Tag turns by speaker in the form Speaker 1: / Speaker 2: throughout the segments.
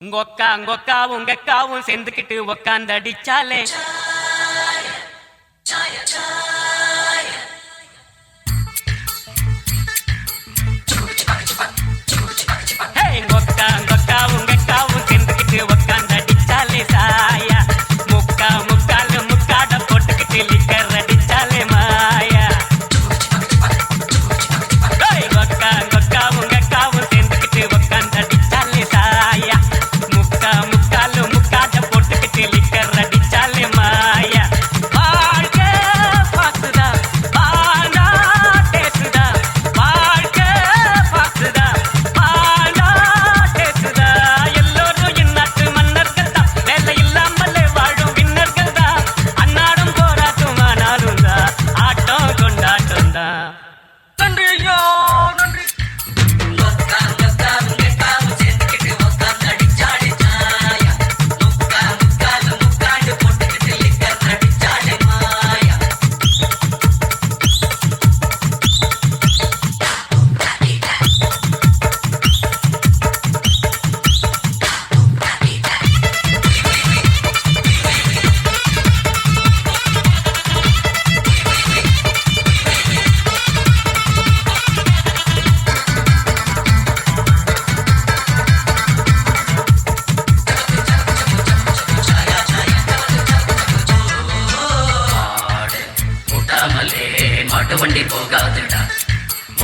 Speaker 1: உங்க அக்காவும் சேர்ந்துக்கிட்டு உக்காந்து அடிச்சாலே உங்க அக்காவும் சேர்ந்துக்கிட்டு உக்காந்து அடிச்சாலே சாயா முக்காட போட்டுக்கிட்டு லிக்கர் அடிச்சாலே மாயா உங்க அக்காவும் சேர்ந்துக்கிட்டு உக்காந்து அடிச்சாலே சாயா முக்காட போட்டுக்கிட்டு லிக்கர் அடிச்சாலே மாயா வாழ்க்கை பாத்துதா பானா டேசுதா வாழ்க்கை பாத்துதா பானா டேசுதா எல்லோரும் இந்நாட்டு மன்னர்கள் தான் வேலை இல்லாமலே வாழும் விண்ணர்கள் தான் அன்னாடும் போராட்டும் ஆனாலும் தான் ஆட்டம் கொண்டாட்டம் தான் நன்றி ஐயா நன்றி
Speaker 2: மாட்டு வண்டி போகாதுடா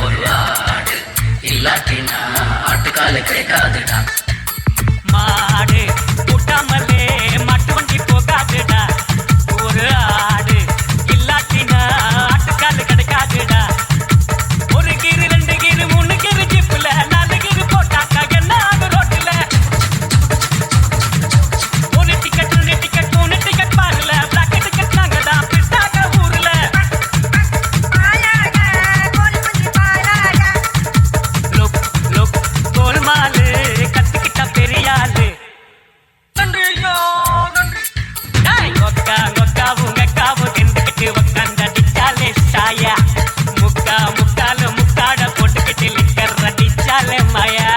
Speaker 2: ஒரு ஆடு இல்லாட்டினா ஆட்டுக்கால கிடைக்காதுடா
Speaker 1: மாடு கூட்டாமலே மாட்டு வண்டி போகாதுடா ஒரு ஆடு இல்லாட்டினா ஆட்டுக்கால் கிடைக்காதுடா ஒரு கீரு 2 கீரு 3 கீரு ஜிப்புல 4 கீரு போட்டாக்கா என்ன ஆகும் ரோட்டுல ஒரு டிக்கெட் 2 டிக்கெட் 3 டிக்கெட் பாருல பிளாக் டிக்கெட் நாங்க தான் பிட்டாக்க ஊர்ல கோல்மாலு கத்துக்கிட்ட பெரியாளு நன்றி ஐயா நன்றி உங்க அக்காவும் சேர்ந்துக்கிட்டு உக்காந்து அடிச்சாலே சாயா முக்காட போட்டுக்கிட்டு லிக்கர் அடிச்சாலே மாயா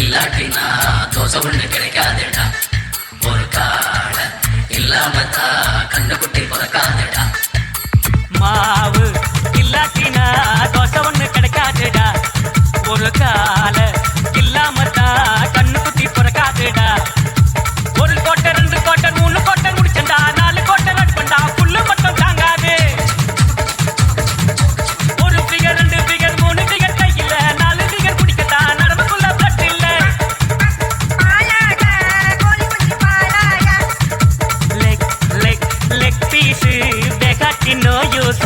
Speaker 2: இல்லாட்டினா தோசை ஒண்ணு கிடைக்காதுடா ஒரு காட இல்லாமத்தா கண்ணுக்குட்டி பிறக்காதுடா
Speaker 1: மாவு இல்லாட்டினா தோசை ஒண்ணு கிடைக்காதுடா ஒரு கால இல்லாமத்தான் கண்ணு குத்தி பிறக்காதுடா ஒரு கோட்டை 2 கோட்டை 3 கோட்டை முடிச்சண்டா 4 கோட்டை அடிப்பண்டா புல்லு மட்டும் தாங்காது ஒரு ஃபிகர் 2 ஃபிகர் 3 ஃபிகர் கையில 4 ஃபிகர் குடிக்கத்தான் நடவுக்குள்ள பிளட் இல்ல லெக் பீஸ் பேகாட்டி நோ யூஸ்